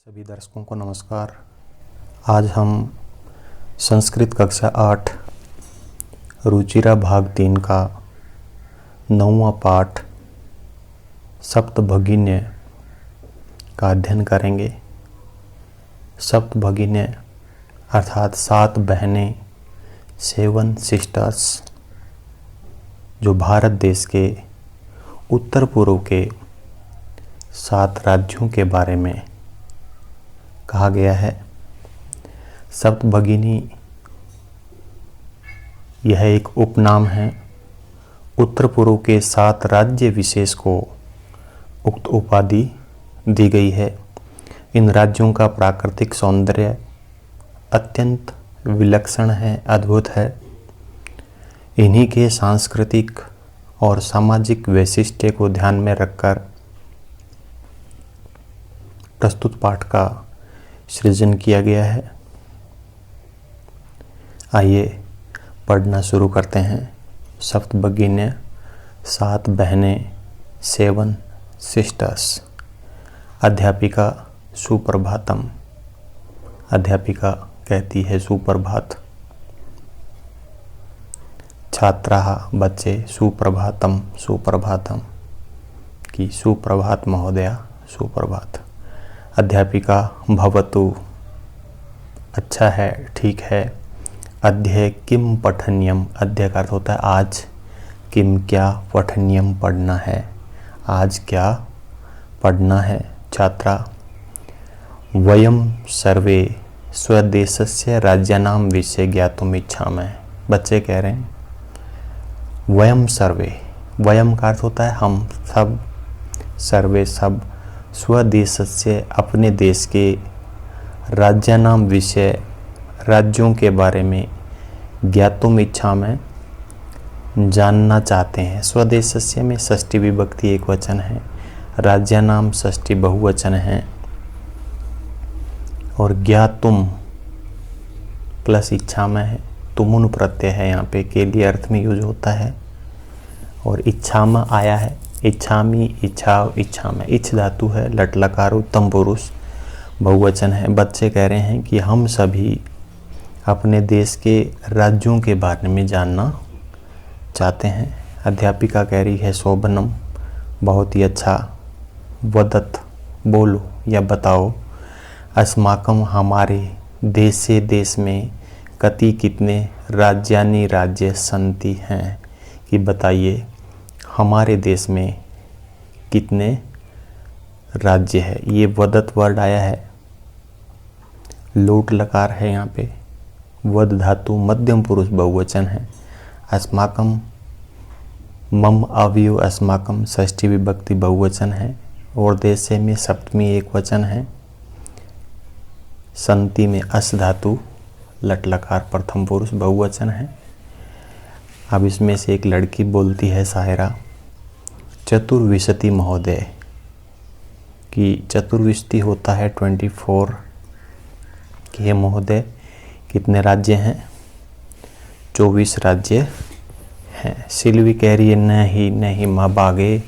सभी दर्शकों को नमस्कार। आज हम संस्कृत कक्षा 8 रुचिरा भाग 3 का 9वां पाठ सप्तभगिन्य का अध्ययन करेंगे। सप्तभगिन्य अर्थात 7 बहनें, 7 सिस्टर्स, जो भारत देश के उत्तर पूर्व के 7 राज्यों के बारे में कहा गया है। सप्तभगिनी यह एक उपनाम है। उत्तर पूर्व के 7 राज्य विशेष को उक्त उपाधि दी गई है। इन राज्यों का प्राकृतिक सौंदर्य अत्यंत विलक्षण है, अद्भुत है। इन्हीं के सांस्कृतिक और सामाजिक वैशिष्ट्य को ध्यान में रखकर प्रस्तुत पाठ का सृजन किया गया है। आइए पढ़ना शुरू करते हैं। सप्तभगिन्य 7 बहनें, 7 सिस्टर्स। अध्यापिका सुप्रभातम। अध्यापिका कहती है सुप्रभात। छात्राः बच्चे सुप्रभातम सुप्रभातम की सुप्रभात महोदया सुप्रभात। अध्यापिका भवतु अच्छा है, ठीक है। अद्य किम पठनीयम। अद्य का अर्थ होता है आज। किम क्या, पठनीयम पढ़ना है। आज क्या पढ़ना है। छात्रा वयम सर्वे स्वदेशस्य राज्यानां विषये ज्ञातुम् इच्छामः। बच्चे कह रहे हैं वयम सर्वे। वयम का अर्थ होता है हम सब, सर्वे सब, स्वदेशस्य अपने देश के, राज्यानाम विषय राज्यों के बारे में, ज्ञातुम् इच्छामः जानना चाहते हैं। स्वदेशस्य में षष्ठी विभक्ति एक वचन है, राज्यानाम षष्ठी बहुवचन है और ज्ञातुम् प्लस इच्छामः है। तुमुन प्रत्यय है, यहाँ पे के लिए अर्थ में यूज होता है। और इच्छामः आया है, इच्छामी, इच्छाव, इच्छा में। इच्छ धातु है, लट लकार उत्तम पुरुष बहुवचन है। बच्चे कह रहे हैं कि हम सभी अपने देश के राज्यों के बारे में जानना चाहते हैं। अध्यापिका कह रही है शोभनम, बहुत ही अच्छा। वदत बोलो या बताओ। अस्माकम हमारे, देशे देश में, कति कितने, राज्यानि राज्य संति हैं कि बताइए हमारे देश में कितने राज्य है। ये वदत वर्ड आया है, लोट लकार है यहाँ पे। वद धातु मध्यम पुरुष बहुवचन है। अस्माकम मम अवयव अस्माकम षष्ठी विभक्ति बहुवचन है और देशे में सप्तमी एक वचन है। संति में अस धातु लट लकार प्रथम पुरुष बहुवचन है। अब इसमें से एक लड़की बोलती है सायरा, चतुर्विंशति महोदय की चतुर्विंशति होता है 24 के महोदय कितने राज्य हैं। 24 राज्य हैं। सिल्वी कह रही है नहीं नहीं माँ बागे,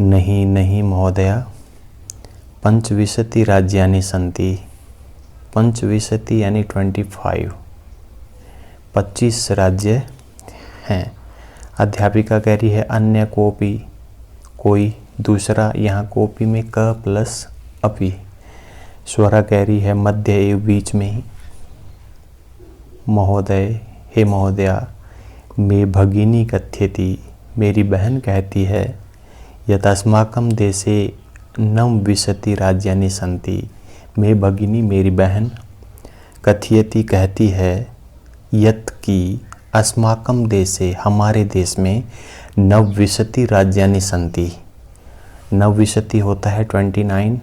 नहीं नहीं महोदया। पंचविंशति राज्यानि सन्ति। पंचविंशति यानी 25, 25 राज्य हैं। अध्यापिका कह रही है अन्य कोपी, कोई दूसरा। यहाँ कोपी में क प्लस अपि। स्वरा कह रही है मध्य एवं बीच में ही। महोदय, हे महोदया। मे भगिनी कथ्यति, मेरी बहन कहती है। यतस्माकं देशे नवविंशति राज्यानि सन्ति। मे भगिनी मेरी बहन, कथयति कहती है, यत की अस्माकं देशे हमारे देश में नवविंशति राज्यानि सन्ति। नवविंशति होता है 29,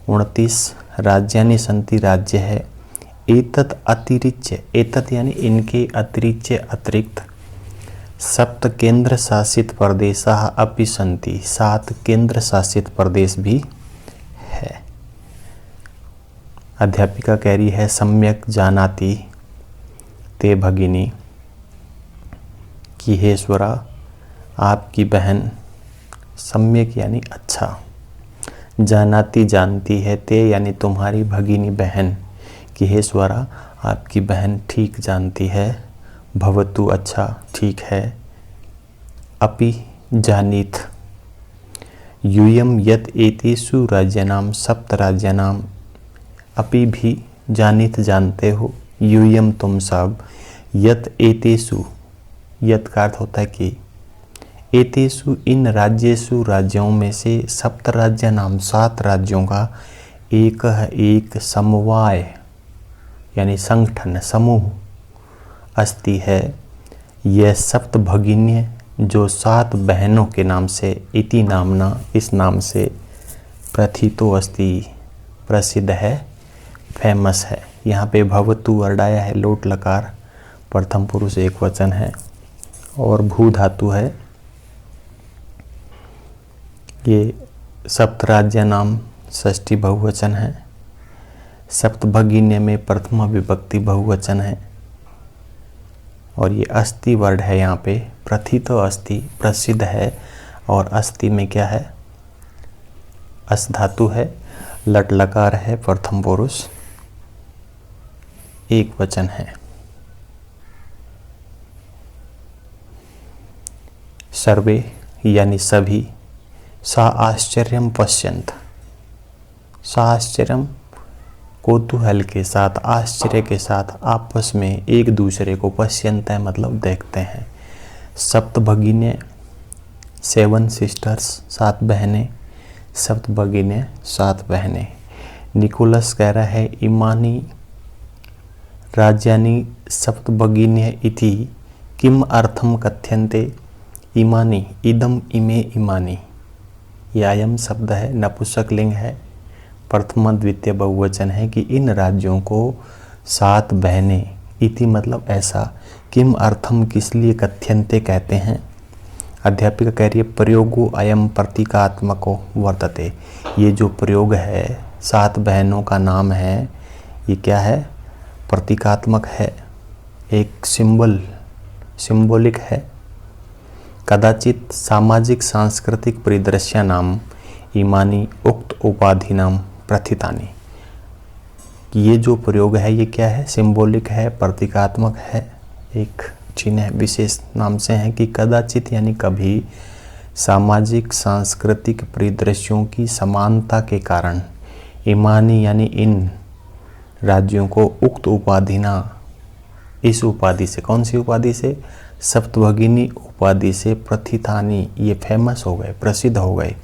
29 राज्यानि सन्ति राज्य है। एतत् अतिरिच्य, एतत् यानी इनके अतिरिच्य अतिरिक्त, सप्त केंद्र शासित प्रदेशाः अपि सन्ति। 7 केंद्र शासित प्रदेश भी है। अध्यापिका कह रही है सम्यक जानाति ते भगिनी कि हे स्वरा, आपकी बहन, सम्यक यानी अच्छा, जानाति जानती है ते यानी तुम्हारी भगिनी बहन कि हे स्वरा आपकी बहन ठीक जानती है। भवतु अच्छा ठीक है। अपि जानीत यूयम यत एतेषु राज्यानाम सप्त राज्यानाम अपि भी जानीत जानते हो। यूयम तुम सब यत एतेषु यत का अर्थ होता है कि एतेषु इन राज्येषु राज्यों में से सप्त राज्य नाम 7 राज्यों का एक समवाय यानी संगठन समूह अस्ति है। यह सप्त भगिन्य जो 7 बहनों के नाम से इति नामना इस नाम से प्रथितो अस्ति प्रसिद्ध है फेमस है। यहाँ पे भवतु वर्ड आया है लोट लकार प्रथम पुरुष एक वचन है और भू धातु है। ये सप्त राज्य नाम षष्ठी बहुवचन है। सप्त भगिन्य में प्रथमा विभक्ति बहुवचन है और ये अस्ति वर्ड है। यहाँ पे प्रथितो अस्ति प्रसिद्ध है और अस्ति में क्या है अस धातु है लट लकार है प्रथम पुरुष एक वचन है। सर्वे यानी सभी सा आश्चर्यम पश्यंत सा आश्चर्यम कौतूहल के साथ आश्चर्य के साथ आपस में एक दूसरे को पश्यंत है मतलब देखते हैं। सप्त भगिन्य 7 सिस्टर्स 7 बहनें सप्त भगिन्य 7 बहनें। निकोलस कह रहा है इमानी राज्यानि सप्त भगिन्य इति किम अर्थम कथ्यन्ते। इमानी इदम इमे इमानी यायम शब्द है नपुंसक लिंग है प्रथमा द्वितीय बहुवचन है कि इन राज्यों को 7 बहनें इति मतलब ऐसा किम अर्थम किस लिए कथ्यन्ते कहते हैं। अध्यापिका कह रही है प्रयोगो अयम प्रतीकात्मको वर्तते। ये जो प्रयोग है 7 बहनों का नाम है ये क्या है प्रतीकात्मक है एक सिंबॉलिक है। कदाचित सामाजिक सांस्कृतिक परिदृश्य नाम इमानी उक्त उपाधि नाम प्रथितानि। ये जो प्रयोग है ये क्या है सिंबॉलिक है प्रतीकात्मक है एक चिन्ह विशेष नाम से है कि कदाचित यानी कभी सामाजिक सांस्कृतिक परिदृश्यों की समानता के कारण इमानी यानी इन राज्यों को उक्त उपाधि ना इस उपाधि से कौन सी उपाधि से सप्तभगिनी उपाधि से प्रथितानि ये फेमस हो गए प्रसिद्ध हो गए।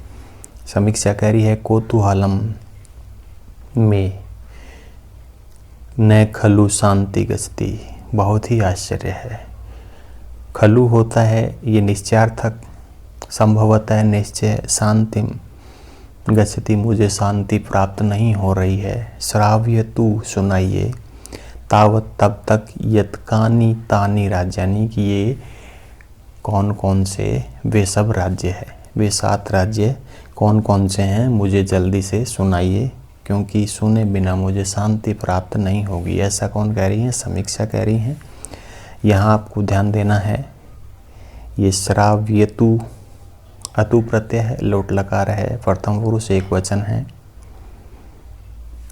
समीक्षा कह रही है कौतूहलम में न खलु शांति गस्ती बहुत ही आश्चर्य है। खलु होता है ये निश्चयार्थक संभवतः है निश्चय शांतिम गच्छति मुझे शांति प्राप्त नहीं हो रही है। श्राव्य तू सुनाइए तावत तब तक यत्कानि तानि राज्यानि कि ये कौन कौन से वे सब राज्य है वे 7 राज्य कौन कौन से हैं मुझे जल्दी से सुनाइए क्योंकि सुने बिना मुझे शांति प्राप्त नहीं होगी। ऐसा कौन कह रही है समीक्षा कह रही हैं। यहाँ आपको ध्यान देना है ये श्राव्यतु अतु प्रत्यय है लोट लकार है प्रथम पुरुष एक वचन है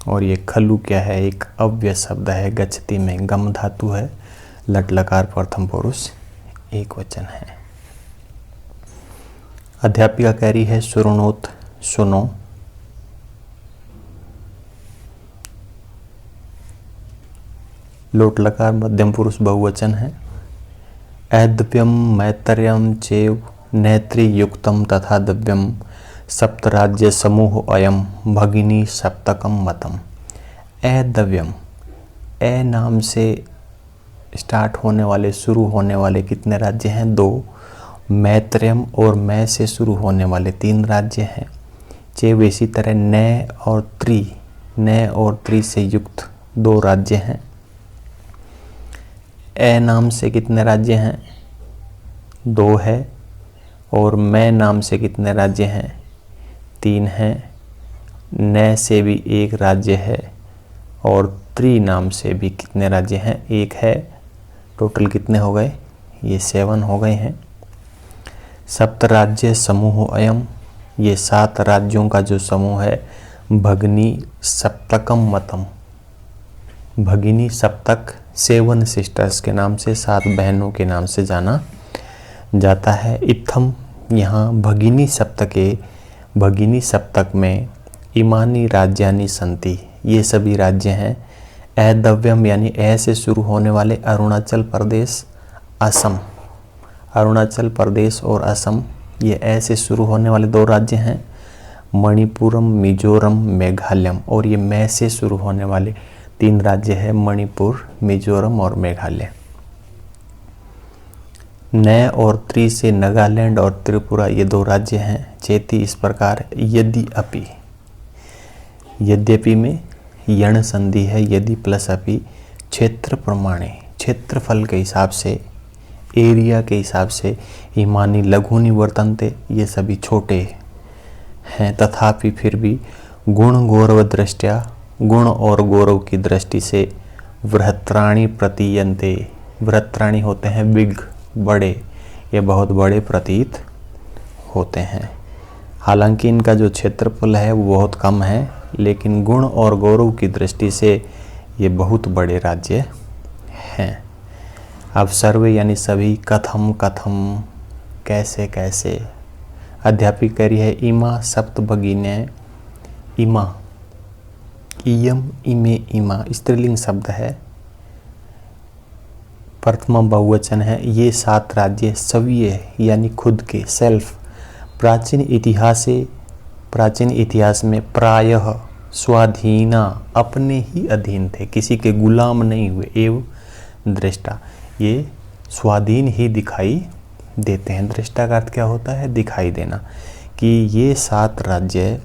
और ये खलु क्या है एक अव्यय शब्द है गच्छति में गम धातु है लट लकार प्रथम पुरुष एक वचन है। अध्यापिका कह रही है सुरणोत सुनो। लोट लकार मध्यम पुरुष बहुवचन है। ऐद्यम मैत्र्यम चेव नेत्री युक्तम तथा दव्यम सप्तराज्य समूह अयम भगिनी सप्तकम मतम। ऐदव्यम ए नाम से स्टार्ट होने वाले शुरू होने वाले कितने राज्य हैं 2। मैत्रेयम और मैं से शुरू होने वाले 3 राज्य हैं। चेव इसी तरह नय और त्रि से युक्त 2 राज्य हैं। ए नाम से कितने राज्य हैं 2 है और मैं नाम से कितने राज्य हैं 3 हैं। न से भी 1 राज्य है और त्रि नाम से भी कितने राज्य हैं 1 है। टोटल कितने हो गए ये 7 हो गए हैं। सप्त राज्य समूह अयम ये 7 राज्यों का जो समूह है भगिनी सप्तकम मतम, भगिनी सप्तक 7 सिस्टर्स के नाम से, 7 बहनों के नाम से जाना जाता है। इत्थम, यहाँ भगिनी सप्तक में इमानी राज्यानि संति, ये सभी राज्य हैं। ऐदव्यम यानी ए से शुरू होने वाले अरुणाचल प्रदेश, असम, अरुणाचल प्रदेश और असम, ये ए से शुरू होने वाले 2 राज्य हैं। मणिपुरम, मिजोरम, मेघालयम, और ये मैं से शुरू होने वाले 3 राज्य हैं, मणिपुर, मिजोरम और मेघालय। नए और त्रि से नागालैंड और त्रिपुरा, ये 2 राज्य हैं। चेती इस प्रकार, यद्यपि में यण संधि है, यदि प्लस अपि, क्षेत्र प्रमाणे, क्षेत्रफल के हिसाब से, एरिया के हिसाब से, इमानी लघुनि वर्तन्ते, ये सभी छोटे हैं। तथापि फिर भी गुण गौरव दृष्टया, गुण और गौरव की दृष्टि से बृहत्राणि प्रतीयन्ते, बृहत्राणि होते हैं बिग, बड़े, ये बहुत बड़े प्रतीत होते हैं। हालांकि इनका जो क्षेत्रफल है वो बहुत कम है, लेकिन गुण और गौरव की दृष्टि से ये बहुत बड़े राज्य हैं। अब सर्वे यानी सभी, कथम कथम, कैसे कैसे। अध्यापिका कह रही है इमा सप्त भगिने, इमा, इयम, इमे, इमा स्त्रीलिंग शब्द है, प्रथम बहुवचन है। ये 7 राज्य स्वीय यानी खुद के, सेल्फ, प्राचीन इतिहास में प्रायः स्वाधीना, अपने ही अधीन थे, किसी के गुलाम नहीं हुए। एवं दृष्टा, ये स्वाधीन ही दिखाई देते हैं। दृष्टा का अर्थ क्या होता है? दिखाई देना। कि ये 7 राज्य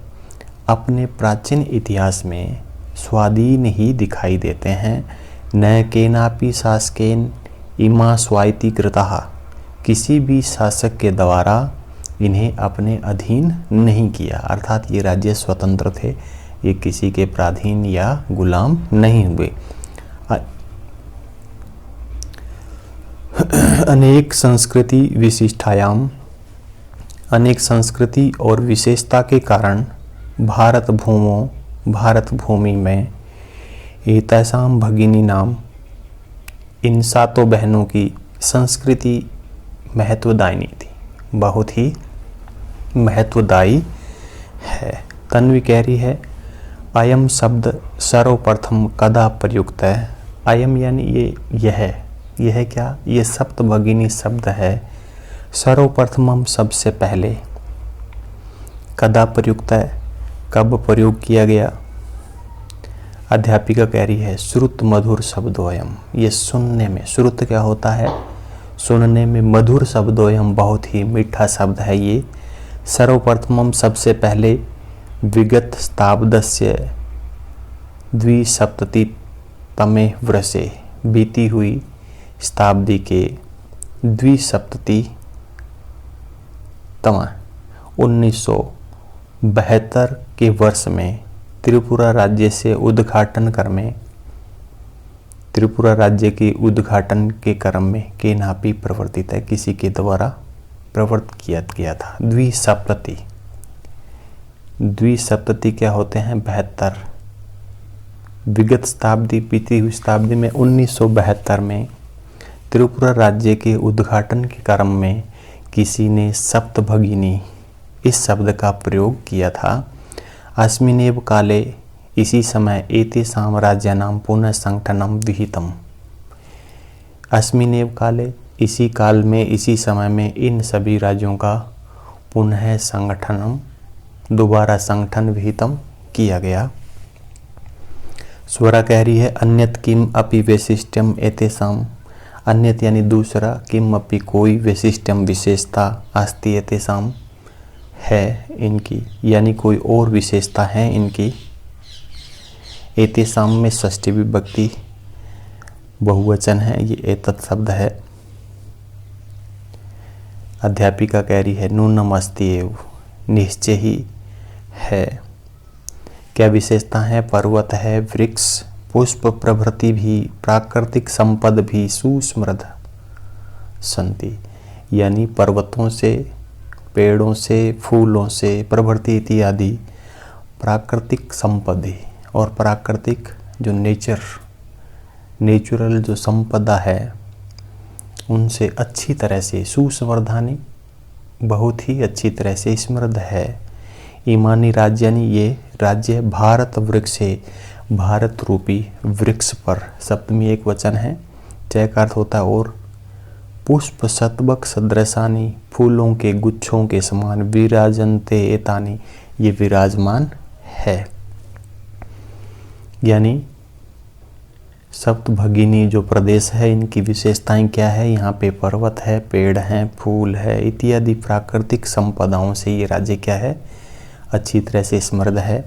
अपने प्राचीन इतिहास में स्वाधीन ही दिखाई देते हैं। न केनापि शासकेन इमा स्वायत्ती कृतः, किसी भी शासक के द्वारा इन्हें अपने अधीन नहीं किया, अर्थात ये राज्य स्वतंत्र थे, ये किसी के पराधीन या गुलाम नहीं हुए। अनेक संस्कृति विशिष्टायाम, अनेक संस्कृति और विशेषता के कारण भारत भूमि में एतैसाम भगिनी नाम, इन 7 बहनों की संस्कृति महत्वदायिनी थी, बहुत ही महत्वदायी है। तन्वी कह रही है अयम शब्द सर्वप्रथम कदा प्रयुक्त है। अयम यानी यह क्या? ये सप्त भगिनी शब्द है। सर्वप्रथमम सबसे पहले, कदा प्रयुक्त है, कब प्रयोग किया गया? अध्यापिका कह रही है श्रुत मधुर शब्दोयम, ये सुनने में, श्रुत क्या होता है? सुनने में, मधुर शब्दोयम बहुत ही मीठा शब्द है ये। सर्वप्रथमम सबसे पहले, विगत शताब्दस्य द्विसप्ततितमे वर्षे, बीती हुई शताब्दी के द्विसप्ततितम 1972 के वर्ष में त्रिपुरा राज्य से उद्घाटन क्रम में, त्रिपुरा राज्य के उद्घाटन के क्रम में केनापि प्रवर्तित है, किसी के द्वारा प्रवर्तित किया गया था। द्विसप्तति क्या होते हैं? 72। विगत शताब्दी, बीती हुई शताब्दी में 1972 में त्रिपुरा राज्य के उद्घाटन के क्रम में किसी ने सप्तभगिनी इस शब्द का प्रयोग किया था। अस्मिनेव काले, इसी समय, एतेषां राज्यानां पुनः संगठनम विहितम। अस्मिनेव काले, इसी काल में, इसी समय में इन सभी राज्यों का पुनः संगठनम, दोबारा संगठन विहितम किया गया। स्वरा कह रही है अन्यत किम अपि वैशिष्ट्यम एतेषां, अन्यत यानी दूसरा, किम अपि कोई, वैशिष्ट्यम विशेषता, अस्ति एतेषां है इनकी, यानी कोई और विशेषता है इनकी। एतेषां में षष्ठी विभक्ति बहुवचन है, ये एतत् शब्द है। अध्यापिका कह रही है नूनम अस्ति एव, निश्चय ही है। क्या विशेषता है? पर्वत है, वृक्ष, पुष्प प्रभृति भी, प्राकृतिक संपद भी, सुस्मृद संति, यानी पर्वतों से पेड़ों से, फूलों से, प्रवृत्ति इत्यादि प्राकृतिक संपत्ति और प्राकृतिक जो नेचुरल जो संपदा है उनसे अच्छी तरह से सुसंवर्धानी, बहुत ही अच्छी तरह से समृद्ध है। ईमानी राज्यानी, ये राज्य भारत वृक्ष से, भारत रूपी वृक्ष पर, सप्तमी एक वचन है, चय का अर्थ होता है और, पुष्प शतबक सदृशानी, फूलों के गुच्छों के समान, विराजन्ते एतानी, ये विराजमान है। यानी सप्तभगिनी जो प्रदेश है इनकी विशेषताएं क्या है, यहाँ पे पर्वत है, पेड़ हैं, फूल है इत्यादि प्राकृतिक संपदाओं से ये राज्य क्या है, अच्छी तरह से समृद्ध है।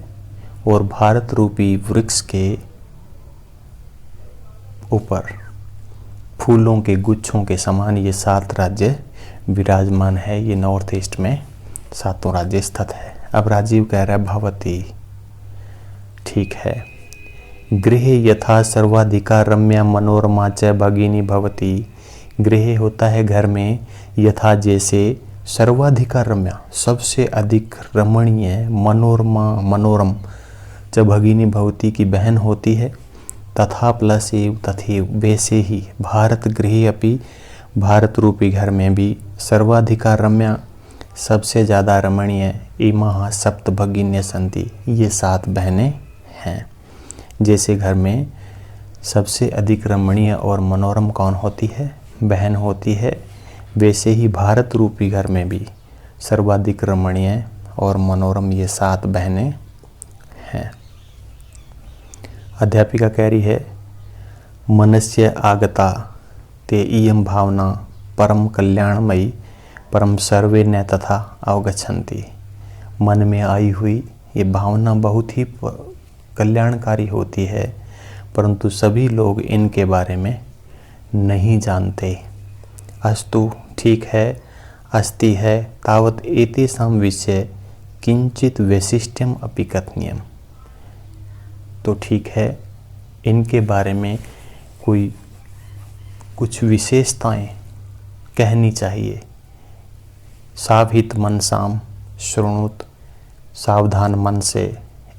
और भारत रूपी वृक्ष के ऊपर फूलों के गुच्छों के समान ये 7 राज्य विराजमान है। ये नॉर्थ ईस्ट में 7 राज्य स्थित है। अब राजीव कह रहा है भवती, ठीक है। गृह यथा सर्वाधिकार रम्या मनोरमा च भगिनी भवती। गृह होता है घर में, यथा जैसे, सर्वाधिकार रम्या सबसे अधिक रमणीय, मनोरमा मनोरम च भगिनी भवती की बहन होती है। तथा प्लस एव तथैव वैसे ही भारत गृहे अपि, भारत रूपी घर में भी, सर्वाधिकार रम्या सबसे ज़्यादा रमणीय, इमाः सप्त भगिन्य सन्ति, ये 7 बहनें हैं। जैसे घर में सबसे अधिक रमणीय और मनोरम कौन होती है, बहन होती है, वैसे ही भारत रूपी घर में भी सर्वाधिक रमणीय और मनोरम ये 7 बहनें हैं। अध्यापिका कह रही है, मनस्य आगता ते इयं भावना परम कल्याणमयी परम सर्वे न तथा अवगच्छन्ति। मन में आई हुई ये भावना बहुत ही कल्याणकारी होती है, परंतु सभी लोग इनके बारे में नहीं जानते। अस्तु, ठीक है, अस्ति है, तावत एतेषां विषये किंचित वैशिष्ट्यम अपि कथनीयम। तो ठीक है, इनके बारे में कुछ विशेषताएं कहनी चाहिए। सावित मनसाम शृणुत, सावधान मन से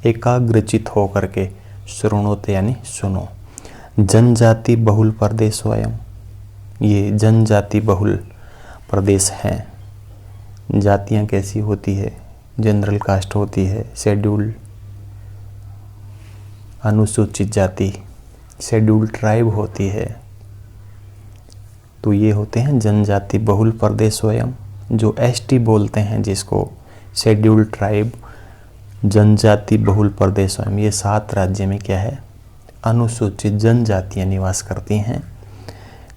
एकाग्रचित होकर के शृणुत यानी सुनो। जनजाति बहुल प्रदेश स्वयं, ये जनजाति बहुल प्रदेश हैं। जातियां कैसी होती है, जनरल कास्ट होती है, शेड्यूल अनुसूचित जाति, शेड्यूल ट्राइब होती है। तो ये होते हैं जनजाति बहुल प्रदेश स्वयं, जो एसटी बोलते हैं जिसको, शेड्यूल ट्राइब, जनजाति बहुल प्रदेश स्वयं। ये 7 राज्य में क्या है, अनुसूचित जनजातियां निवास करती हैं।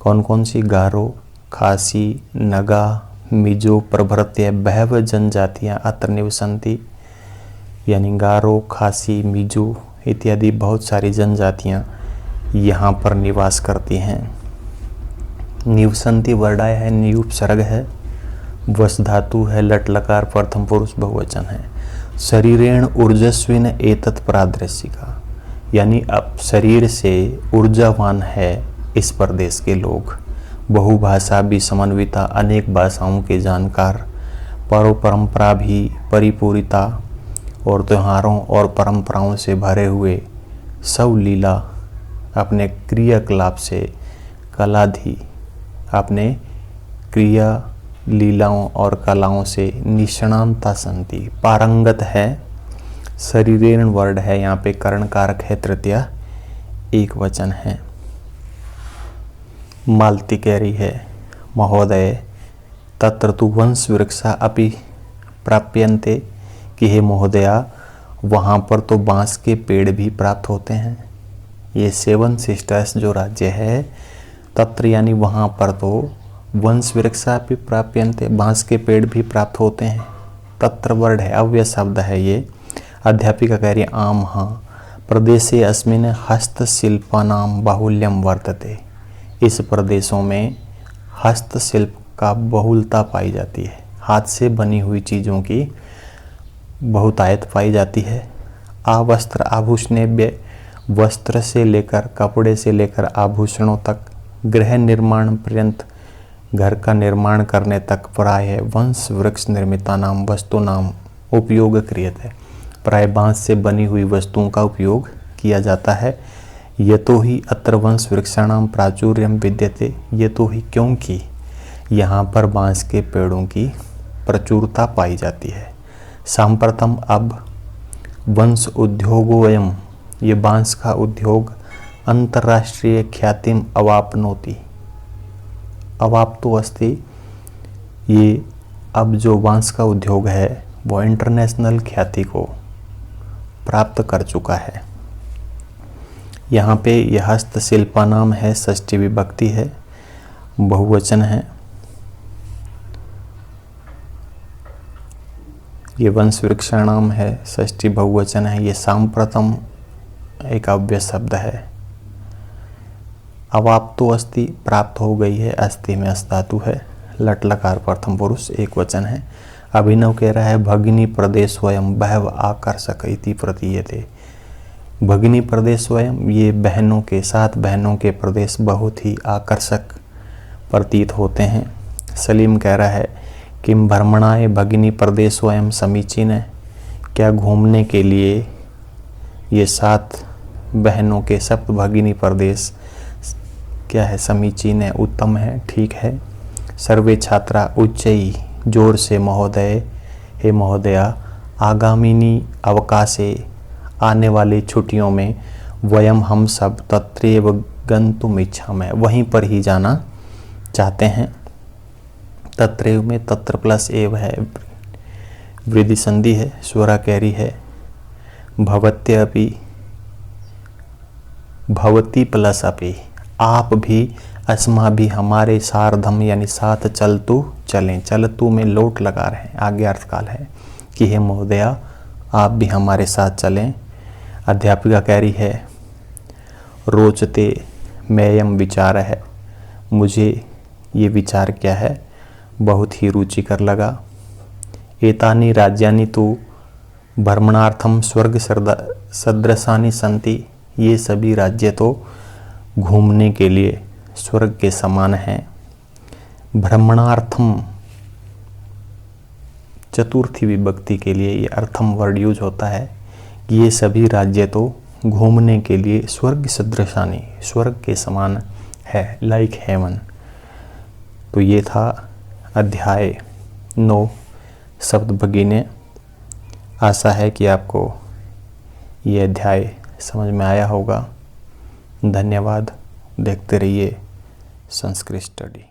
कौन कौन सी, गारो, खासी, नगा, मिजो प्रभृत्य बहव जनजातियां अत्र निवसन्ति। यानी गारो, खासी, मिजो इत्यादि बहुत सारी जनजातियां यहाँ पर निवास करती हैं। निवसन्ति वर्डाय है, नियुपसर्ग है, वस धातु है, लट लकार प्रथम पुरुष बहुवचन है। शरीरेण ऊर्जस्विन एतत् प्रादृशिका, यानी अब शरीर से ऊर्जावान है इस प्रदेश के लोग। बहुभाषा भी समन्विता, अनेक भाषाओं के जानकार। परंपरा भी परिपूरिता, और त्योहारों और परंपराओं से भरे हुए। सब लीला अपने क्रियाकलाप से, कलाधि अपने क्रिया लीलाओं और कलाओं से निष्णांता संति, पारंगत है। शरीरेण वर्ड है, यहाँ पे कर्ण कारक है, तृतीया एक वचन है। मालती कह रही है, महोदय तत्र तु वंश वृक्षा अपि प्राप्यन्ते, कि हे महोदया वहाँ पर तो बांस के पेड़ भी प्राप्त होते हैं। ये 7 सिस्टर्स जो राज्य है, तत्र यानी वहाँ पर तो वंश वृक्षा भी प्राप्यन्ते, बांस के पेड़ भी प्राप्त होते हैं। तत्र वर्ड है, अव्यय शब्द है ये। अध्यापिका कह रही है, आम हाँ, प्रदेशे अस्मिन् हस्तशिल्पानां बाहुल्यम वर्तते। इस प्रदेशों में हस्तशिल्प का बहुलता पाई जाती है, हाथ से बनी हुई चीज़ों की बहुतायत पाई जाती है। आवस्त्र आभूषणेभ्य, वस्त्र से लेकर, कपड़े से लेकर आभूषणों तक, गृह निर्माण पर्यंत, घर का निर्माण करने तक प्राय वंश वृक्ष निर्मिता नाम वस्तु नाम उपयोग क्रियते। प्राय बांस से बनी हुई वस्तुओं का उपयोग किया जाता है। यतो ही अत्र वंश वृक्षाणाम प्राचुर्यम विद्यते। यतो ही क्योंकि यहाँ पर बांस के पेड़ों की प्रचुरता पाई जाती है। सांप्रतम अब वंश उद्योगोयम, ये बांस का उद्योग अंतर्राष्ट्रीय ख्यातिम अवापनोति। अवाप्तो अस्ति, ये अब जो बांस का उद्योग है वो इंटरनेशनल ख्याति को प्राप्त कर चुका है। यहाँ पे यह हस्तशिल्पा नाम है, षष्ठी विभक्ति है, बहुवचन है। ये वंश वृक्षाणाम है, षष्ठी बहुवचन है। ये सांप्रतम एक अव्यय शब्द है। अवाप्तो अस्ति, प्राप्त हो गई है। अस्ति में अस धातु है। लट लकार प्रथम पुरुष एक वचन है। अभिनव कह रहा है भगिनी प्रदेश स्वयं बहव आकर्षक इति प्रतीयते। भगिनी प्रदेश स्वयं, ये बहनों के साथ बहनों के प्रदेश बहुत ही आकर्षक प्रतीत होते हैं। सलीम कह रहा है किम भ्रमणाय भगिनी प्रदेश स्वयं समीचीन है। क्या घूमने के लिए ये 7 बहनों के सप्त भगिनी प्रदेश क्या है, समीचीन है, उत्तम है, ठीक है। सर्वे छात्रा उच्चई, जोर से महोदय, हे महोदया, आगामिनी अवकाशे, आने वाली छुट्टियों में, वयम हम सब तत्रैव गन्तुम इच्छामः, वहीं पर ही जाना चाहते हैं। तत्रैव में तत्र प्लस एव है, वृद्धि संधि है, स्वरा कैरी है। भवत्य अपि, भवती प्लस अपि, आप भी, अस्मा भी, हमारे सार्धम यानी साथ चलतु चलें। चलतु में लोट लगा रहे हैं, आगे अर्थकाल है कि हे महोदया आप भी हमारे साथ चलें। अध्यापिका कह रही है रोचते मेयम विचार है, मुझे ये विचार क्या है बहुत ही रुचिकर लगा। एतानि राज्यानि तु भ्रमणार्थम स्वर्ग सदृशानि सन्ति, ये सभी राज्य तो घूमने के लिए स्वर्ग के समान हैं। भ्रमणार्थम चतुर्थी विभक्ति के लिए ये अर्थम वर्ड यूज होता है कि ये सभी राज्य तो घूमने के लिए स्वर्ग सदृशानी, स्वर्ग के समान है, लाइक हेवन। तो ये था अध्याय 9 शब्द भगिनी। आशा है कि आपको ये अध्याय समझ में आया होगा। धन्यवाद। देखते रहिए संस्कृत स्टडी।